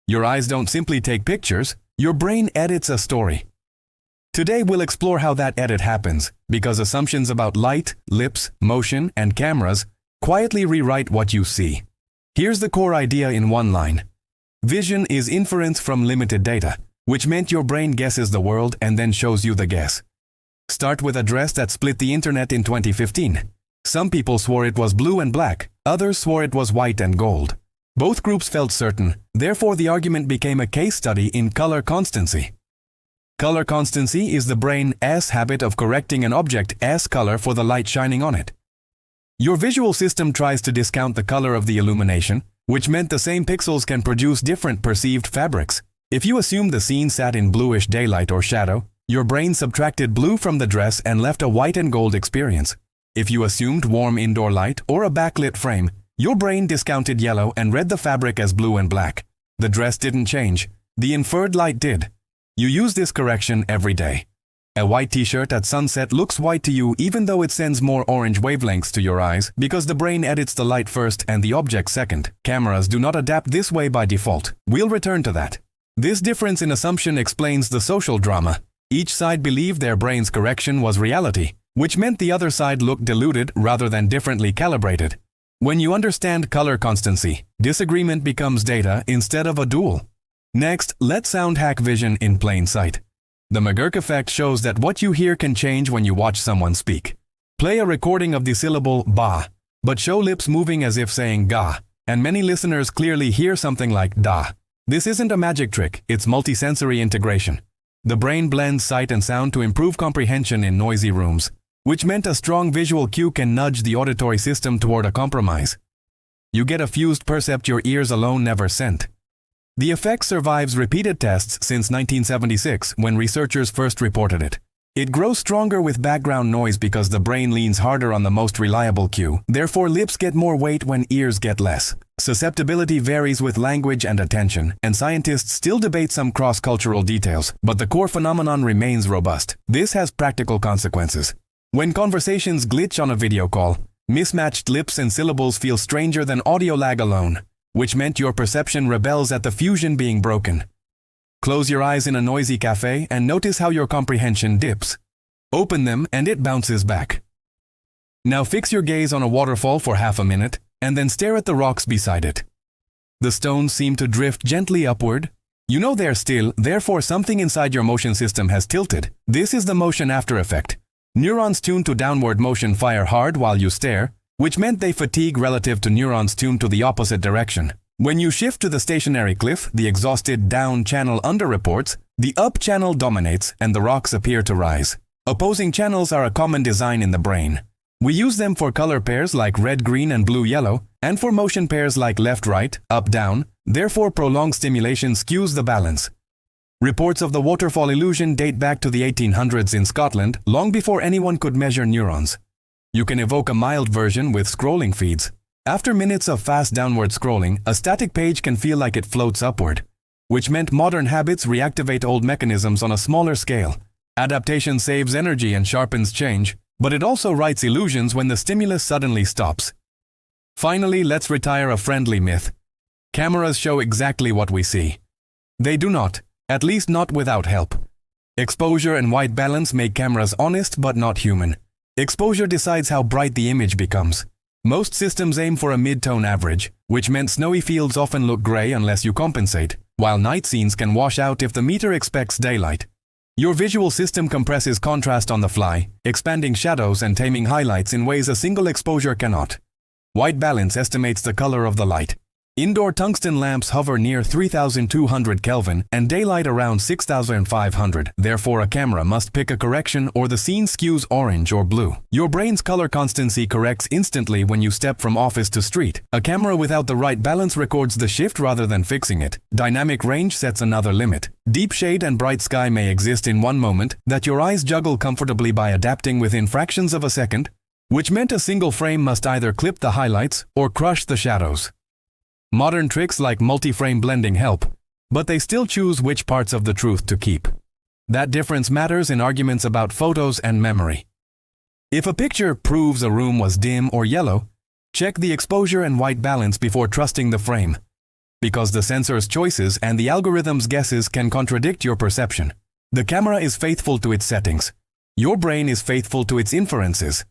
Your eyes don't simply take pictures, your brain edits a story. Today we'll explore how that edit happens, because assumptions about light, lips, motion, and cameras quietly rewrite what you see. Here's the core idea in one line. Vision is inference from limited data, which meant your brain guesses the world and then shows you the guess. Start with a dress that split the internet in 2015. Some people swore it was blue and black, others swore it was white and gold. Both groups felt certain, therefore the argument became a case study in color constancy. Color constancy is the brain's habit of correcting an object's color for the light shining on it. Your visual system tries to discount the color of the illumination, which meant the same pixels can produce different perceived fabrics. If you assumed the scene sat in bluish daylight or shadow, your brain subtracted blue from the dress and left a white and gold experience. If you assumed warm indoor light or a backlit frame, your brain discounted yellow and read the fabric as blue and black. The dress didn't change, the inferred light did. You use this correction every day. A white t-shirt at sunset looks white to you even though it sends more orange wavelengths to your eyes because the brain edits the light first and the object second. Cameras do not adapt this way by default. We'll return to that. This difference in assumption explains the social drama. Each side believed their brain's correction was reality, which meant the other side looked diluted rather than differently calibrated. When you understand color constancy, disagreement becomes data instead of a duel. Next, let's sound hack vision in plain sight. The McGurk effect shows that what you hear can change when you watch someone speak. Play a recording of the syllable ba, but show lips moving as if saying ga, and many listeners clearly hear something like da. This isn't a magic trick, it's multisensory integration. The brain blends sight and sound to improve comprehension in noisy rooms, which meant a strong visual cue can nudge the auditory system toward a compromise. You get a fused percept your ears alone never sent. The effect survives repeated tests since 1976 when researchers first reported it. It grows stronger with background noise because the brain leans harder on the most reliable cue. Therefore, lips get more weight when ears get less. Susceptibility varies with language and attention, and scientists still debate some cross-cultural details, but the core phenomenon remains robust. This has practical consequences. When conversations glitch on a video call, mismatched lips and syllables feel stranger than audio lag alone, which meant your perception rebels at the fusion being broken. Close your eyes in a noisy cafe and notice how your comprehension dips. Open them and it bounces back. Now fix your gaze on a waterfall for half a minute and then stare at the rocks beside it. The stones seem to drift gently upward. You know they're still, therefore something inside your motion system has tilted. This is the motion after effect. Neurons tuned to downward motion fire hard while you stare, which meant they fatigue relative to neurons tuned to the opposite direction. When you shift to the stationary cliff, the exhausted down channel underreports, the up channel dominates, and the rocks appear to rise. Opposing channels are a common design in the brain. We use them for color pairs like red-green and blue-yellow, and for motion pairs like left-right, up-down, therefore prolonged stimulation skews the balance. Reports of the waterfall illusion date back to the 1800s in Scotland, long before anyone could measure neurons. You can evoke a mild version with scrolling feeds. After minutes of fast downward scrolling, a static page can feel like it floats upward, which meant modern habits reactivate old mechanisms on a smaller scale. Adaptation saves energy and sharpens change, but it also writes illusions when the stimulus suddenly stops. Finally, let's retire a friendly myth. Cameras show exactly what we see. They do not, at least not without help. Exposure and white balance make cameras honest but not human. Exposure decides how bright the image becomes. Most systems aim for a mid-tone average, which meant snowy fields often look gray unless you compensate, while night scenes can wash out if the meter expects daylight. Your visual system compresses contrast on the fly, expanding shadows and taming highlights in ways a single exposure cannot. White balance estimates the color of the light. Indoor tungsten lamps hover near 3200 Kelvin and daylight around 6500. Therefore, a camera must pick a correction or the scene skews orange or blue. Your brain's color constancy corrects instantly when you step from office to street. A camera without the right balance records the shift rather than fixing it. Dynamic range sets another limit. Deep shade and bright sky may exist in one moment that your eyes juggle comfortably by adapting within fractions of a second, which meant a single frame must either clip the highlights or crush the shadows. Modern tricks like multi-frame blending help, but they still choose which parts of the truth to keep. That difference matters in arguments about photos and memory. If a picture proves a room was dim or yellow, check the exposure and white balance before trusting the frame. because the sensor's choices and the algorithm's guesses can contradict your perception. The camera is faithful to its settings. Your brain is faithful to its inferences.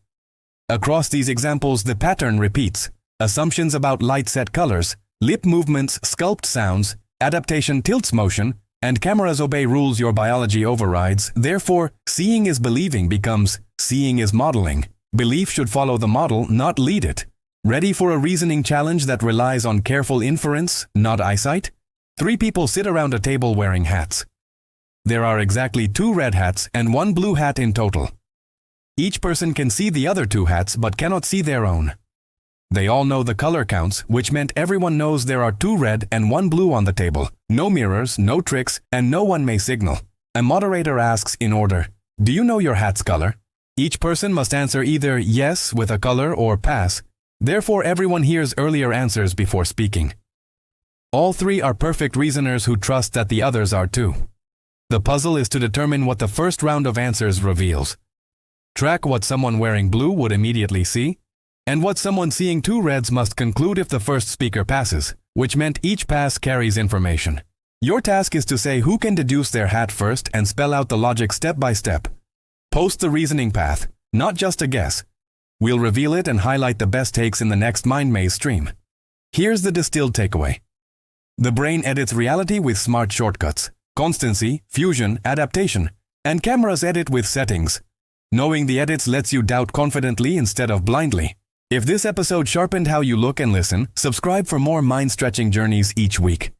Across these examples, the pattern repeats. Assumptions about light set colors, lip movements sculpt sounds, adaptation tilts motion, and cameras obey rules your biology overrides. Therefore, seeing is believing becomes seeing is modeling. Belief should follow the model, not lead it. Ready for a reasoning challenge that relies on careful inference, not eyesight? 3 people sit around a table wearing hats. There are exactly 2 red hats and 1 blue hat in total. Each person can see the other 2 hats but cannot see their own. They all know the color counts, which meant everyone knows there are 2 red and 1 blue on the table. No mirrors, no tricks, and no one may signal. A moderator asks in order, "Do you know your hat's color?" Each person must answer either yes with a color or pass. Therefore, everyone hears earlier answers before speaking. All 3 are perfect reasoners who trust that the others are too. The puzzle is to determine what the first round of answers reveals. Track what someone wearing blue would immediately see, and what someone seeing 2 reds must conclude if the first speaker passes, which meant each pass carries information. Your task is to say who can deduce their hat first and spell out the logic step by step. Post the reasoning path, not just a guess. We'll reveal it and highlight the best takes in the next Mind Maze stream. Here's the distilled takeaway. The brain edits reality with smart shortcuts, constancy, fusion, adaptation, and cameras edit with settings. Knowing the edits lets you doubt confidently instead of blindly. If this episode sharpened how you look and listen, subscribe for more mind-stretching journeys each week.